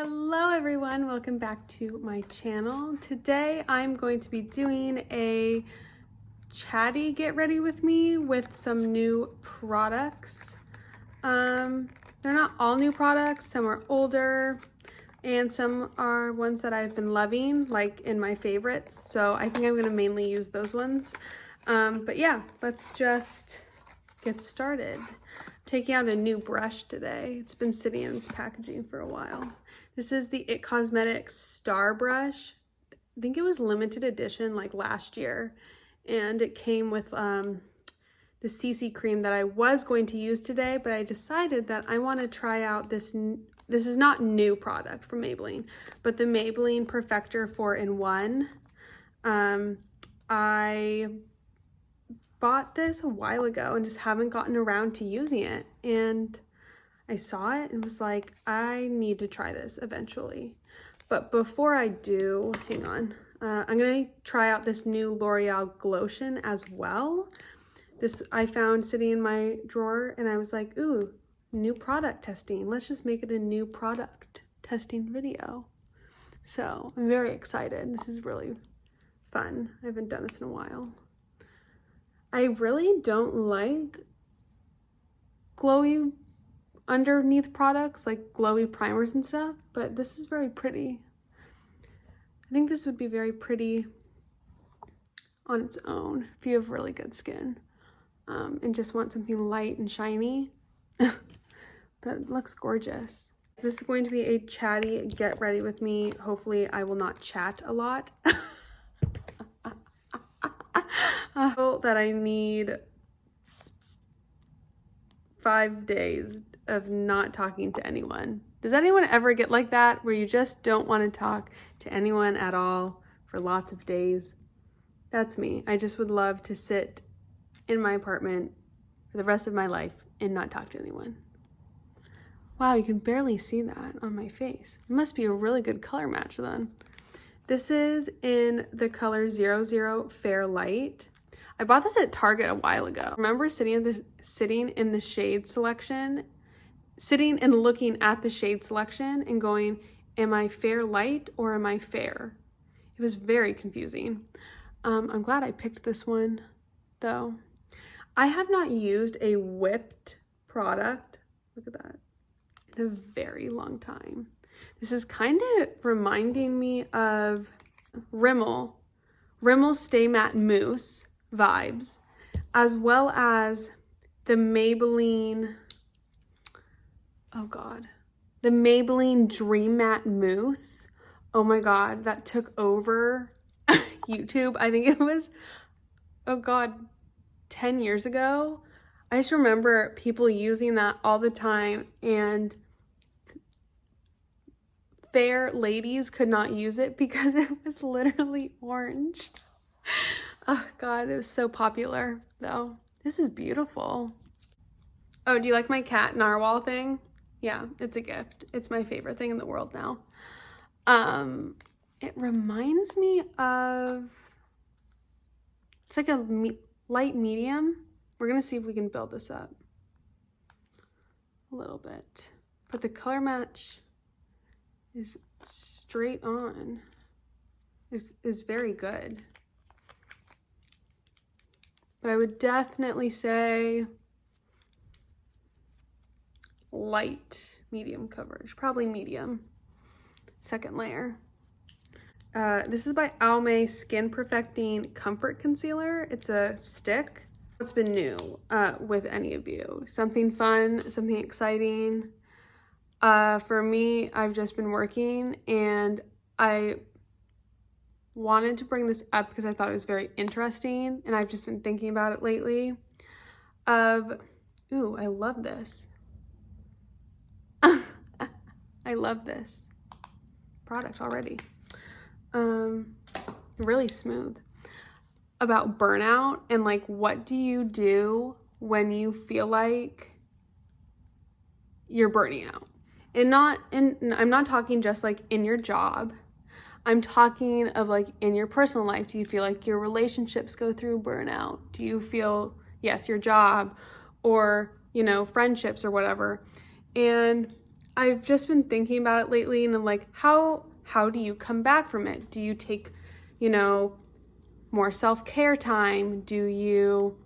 Hello everyone, welcome back to my channel. Today I'm going to be doing a chatty get ready with me with some new products. They're not all new products, some are older and some are ones that I've been loving, like in my favorites. So I think I'm gonna mainly use those ones. But yeah, let's just get started. I'm taking out a new brush today. It's been sitting in its packaging for a while. This is the It Cosmetics Star Brush. I think it was limited edition like last year. And it came with the CC cream that I was going to use today, but I decided that I want to try out this is not new product from Maybelline, but the Maybelline Perfector 4-in-1. I bought this a while ago and just haven't gotten around to using it. And I saw it and was like, I need to try this eventually. But before I do, hang on. I'm gonna try out this new L'Oreal Glotion as well. This I found sitting in my drawer and I was like, ooh, new product testing. Let's just make it a new product testing video. So I'm very excited. This is really fun. I haven't done this in a while. I really don't like glowy underneath products, like glowy primers and stuff, but this is very pretty. I think this would be very pretty on its own if you have really good skin and just want something light and shiny. But it looks gorgeous. This is going to be a chatty get ready with me. Hopefully I will not chat a lot. That I need 5 days of not talking to anyone. Does anyone ever get like that where you just don't want to talk to anyone at all for lots of days? That's me. I just would love to sit in my apartment for the rest of my life and not talk to anyone. Wow, you can barely see that on my face. It must be a really good color match then. This is in the color 00 Fair Light. I bought this at Target a while ago. I remember sitting in the shade selection, sitting and looking at the shade selection and going, am I fair light or am I fair? It was very confusing. I'm glad I picked this one though. I have not used a whipped product, look at that, in a very long time. This is kind of reminding me of Rimmel Stay Matte Mousse vibes, as well as the Maybelline, the Maybelline Dream Matte Mousse. Oh my God, that took over YouTube. I think it was, 10 years ago. I just remember people using that all the time, and fair ladies could not use it because it was literally orange. Oh God, it was so popular though. This is beautiful. Oh, do you like my cat narwhal thing? Yeah, it's a gift. It's my favorite thing in the world now. It reminds me of, it's like a light medium. We're gonna see if we can build this up a little bit. But the color match is straight on, is very good. But I would definitely say light medium coverage, probably medium. Second layer. This is by Almay Skin Perfecting Comfort Concealer. It's a stick. What's been new with any of you? Something fun, something exciting. For me, I've just been working and I wanted to bring this up because I thought it was very interesting and I've just been thinking about it lately ooh, I love this. I love this product already. Really smooth. About burnout and like, what do you do when you feel like you're burning out? And I'm not talking just like in your job. I'm talking of like in your personal life. Do you feel like your relationships go through burnout? Do you feel, yes, your job or, you know, friendships or whatever. And I've just been thinking about it lately, and I'm like, how do you come back from it? Do you take, you know, more self-care time? Do you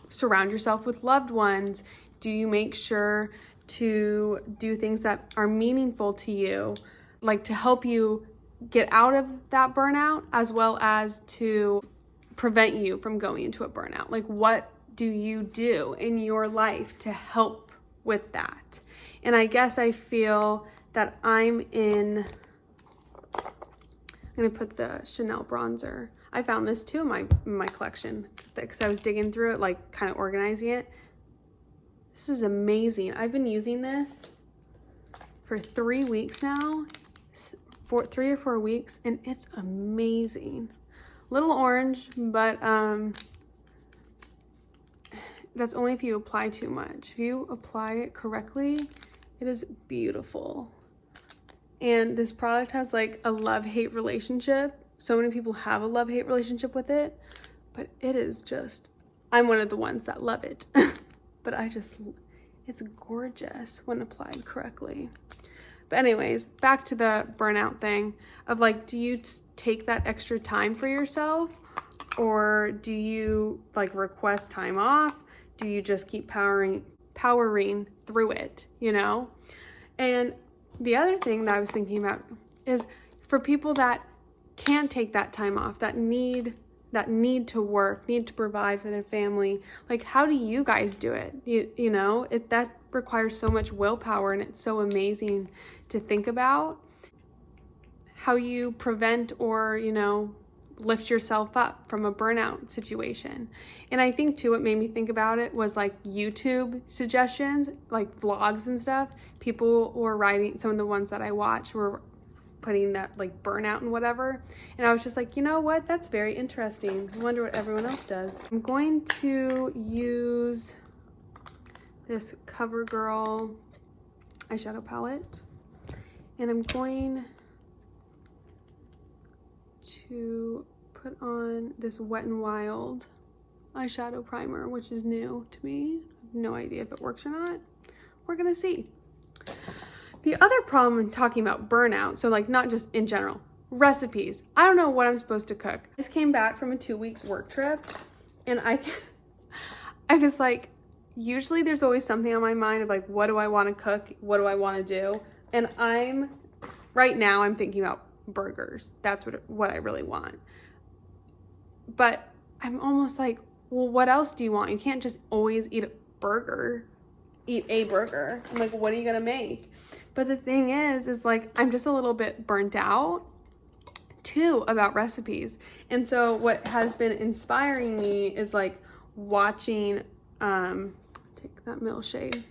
surround yourself with loved ones? Do you make sure to do things that are meaningful to you, like to help you get out of that burnout, as well as to prevent you from going into a burnout? Like, what do you do in your life to help with that? And I guess I feel that I'm gonna put the Chanel bronzer. I found this too in my collection because I was digging through it, like kind of organizing it. This is amazing. I've been using this for 3 weeks now, for 3 or 4 weeks, and it's amazing. Little orange, but that's only if you apply too much. If you apply it correctly, it is beautiful. And this product has like a love-hate relationship. So many people have a love-hate relationship with it, but it is just, I'm one of the ones that love it. But it's gorgeous when applied correctly. But anyways, back to the burnout thing of like, do you take that extra time for yourself, or do you like request time off? Do you just keep powering through it, you know? And the other thing that I was thinking about is for people that can't take that time off, that need to work, need to provide for their family, like, how do you guys do it? You know, that requires so much willpower, and it's so amazing to think about how you prevent or, you know, lift yourself up from a burnout situation. And I think too, what made me think about it was like YouTube suggestions, like vlogs and stuff. People were writing, some of the ones that I watched were putting that like burnout and whatever. And I was just like, you know what? That's very interesting. I wonder what everyone else does. I'm going to use this Covergirl eyeshadow palette, and I'm going to put on this Wet n Wild eyeshadow primer, which is new to me. I have no idea if it works or not. We're gonna see. The other problem in talking about burnout, so like not just in general, recipes. I don't know what I'm supposed to cook. I just came back from a 2-week work trip, and I was like, usually there's always something on my mind of like, what do I want to cook? What do I want to do? And right now I'm thinking about burgers. That's what I really want. But I'm almost like, well, what else do you want? You can't just always eat a burger. I'm like, what are you gonna make? But the thing is like, I'm just a little bit burnt out too about recipes. And so what has been inspiring me is like watching, take that middle shade,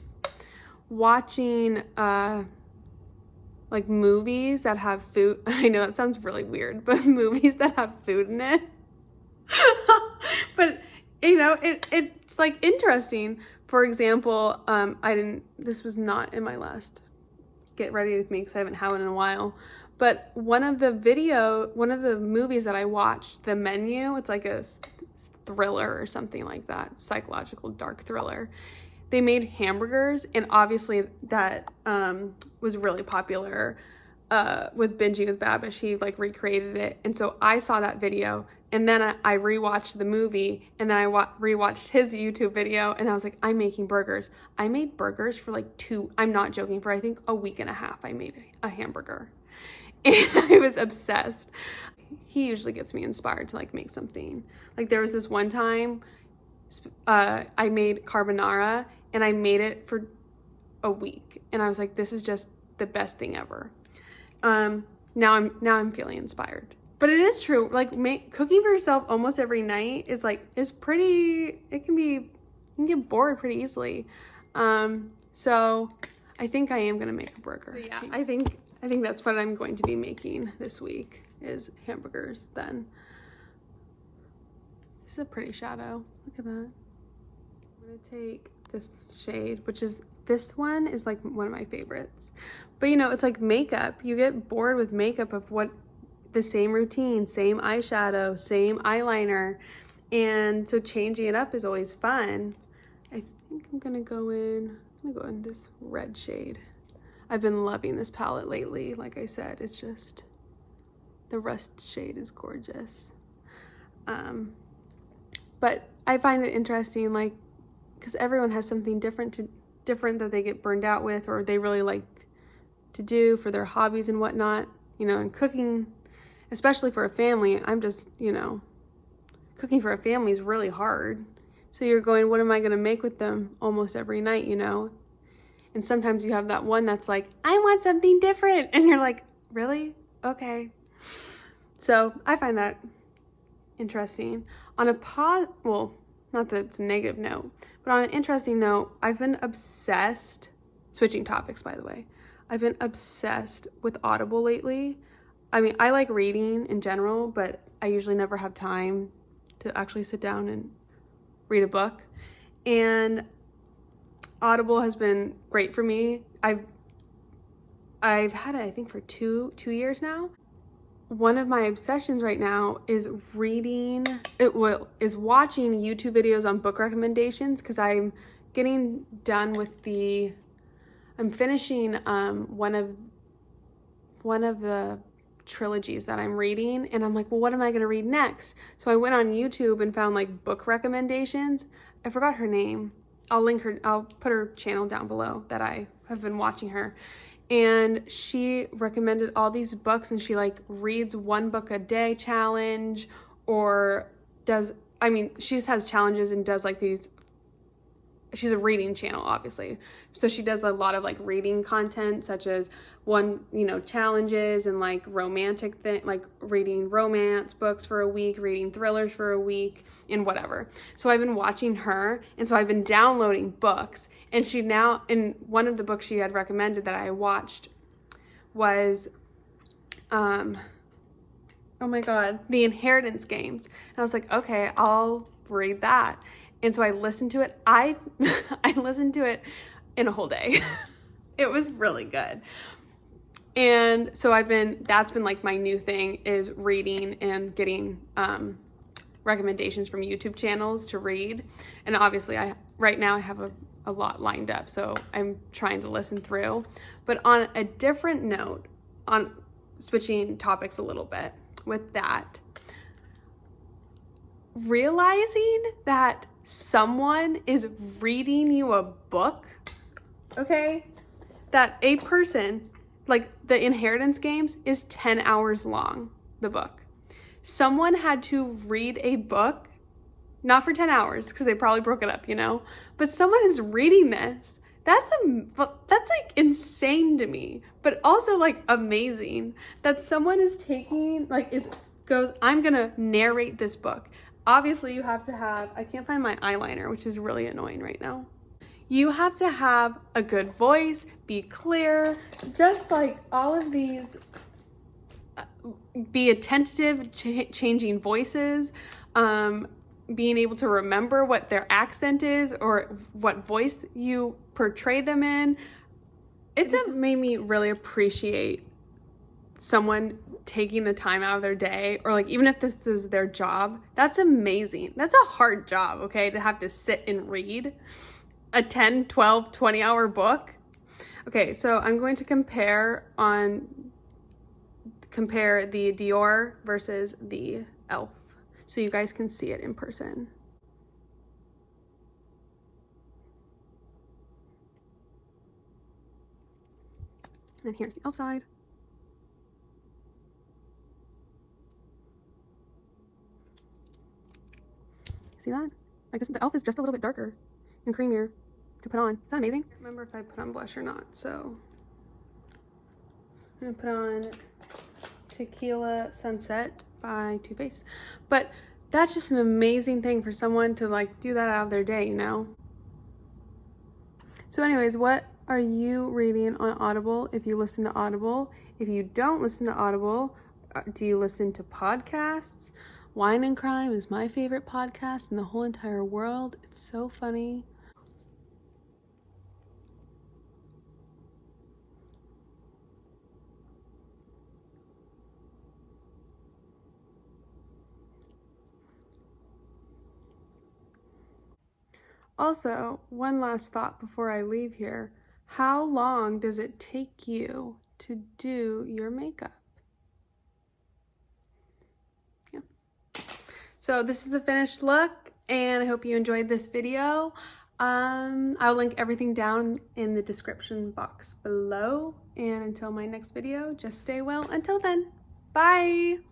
watching like movies that have food. I know that sounds really weird, but movies that have food in it. But you know, it's like interesting. For example, this was not in my last Get Ready With Me because I haven't had one in a while. But one of the movies that I watched, the menu, it's like a thriller or something like that, psychological dark thriller. They made hamburgers, and obviously that was really popular with Binging with Babish. He like recreated it, and so I saw that video, and then I rewatched the movie, and then I rewatched his YouTube video, and I was like, I'm making burgers. I made burgers for like I'm not joking, for I think a week and a half I made a hamburger. And I was obsessed. He usually gets me inspired to like make something. Like there was this one time I made carbonara, and I made it for a week, and I was like, this is just the best thing ever. Now I'm feeling inspired. But it is true, like cooking for yourself almost every night is pretty, you can get bored pretty easily. So I think I am gonna make a burger. So yeah, I think that's what I'm going to be making this week, is hamburgers then. This is a pretty shadow, look at that. I'm gonna take this shade, this one is like one of my favorites. But you know, it's like makeup. You get bored with makeup of the same routine, same eyeshadow, same eyeliner. And so changing it up is always fun. I think I'm gonna go in I'm gonna go in this red shade. I've been loving this palette lately. Like I said, it's just, the rust shade is gorgeous. But I find it interesting, like, because everyone has something different that they get burned out with, or they really like to do for their hobbies and whatnot, you know. And cooking, especially for a family, I'm just, you know, cooking for a family is really hard. So you're going, what am I going to make with them almost every night, you know? And sometimes you have that one that's like, I want something different. And you're like, really? Okay. So I find that interesting. On a well, not that it's a negative note, but on an interesting note, I've been obsessed, switching topics, by the way. I've been obsessed with Audible lately. I mean, I like reading in general, but I usually never have time to actually sit down and read a book. And Audible has been great for me. I've had it, I think, for two years now. One of my obsessions right now is watching YouTube videos on book recommendations, because I'm getting done with I'm finishing one of the trilogies that I'm reading, and I'm like, well, what am I going to read next? So I went on YouTube and found like book recommendations. I forgot her name. I'll put her channel down below that I have been watching her. And she recommended all these books, and she like reads one book a day challenge, or she just has challenges and does like these. She's a reading channel, obviously. So she does a lot of like reading content, such as challenges and like romantic like reading romance books for a week, reading thrillers for a week, and whatever. So I've been watching her, and so I've been downloading books. And in one of the books she had recommended that I watched was, oh my God, The Inheritance Games. And I was like, okay, I'll read that. And so I listened to it. I listened to it in a whole day. It was really good. And so that's been like my new thing, is reading and getting recommendations from YouTube channels to read. And obviously right now I have a lot lined up, so I'm trying to listen through. But on a different note, on switching topics a little bit with that, realizing that someone is reading you a book, okay? That a person, like The Inheritance Games is 10 hours long, the book. Someone had to read a book, not for 10 hours, because they probably broke it up, you know? But someone is reading this. That's like insane to me, but also like amazing that someone is taking, like, goes, I'm gonna narrate this book. Obviously you have to have, I can't find my eyeliner, which is really annoying right now. You have to have a good voice, be clear, just like all of these, be attentive, changing voices, being able to remember what their accent is or what voice you portray them in. It's made me really appreciate someone taking the time out of their day, or like, even if this is their job, that's amazing. That's a hard job, okay, to have to sit and read a 10, 12, 20 hour book. Okay, so I'm going to compare the Dior versus the e.l.f. so you guys can see it in person. And then here's the e.l.f. side. See that? Like the e.l.f. is just a little bit darker and creamier to put on. Is that amazing? I can't remember if I put on blush or not, so I'm gonna put on Tequila Sunset by Too Faced. But that's just an amazing thing for someone to like do that out of their day, you know? So anyways, what are you reading on Audible if you listen to Audible? If you don't listen to Audible, do you listen to podcasts? Wine and Crime is my favorite podcast in the whole entire world. It's so funny. Also, one last thought before I leave here. How long does it take you to do your makeup? Yeah. So this is the finished look, and I hope you enjoyed this video. I'll link everything down in the description box below. And until my next video, just stay well. Until then, bye!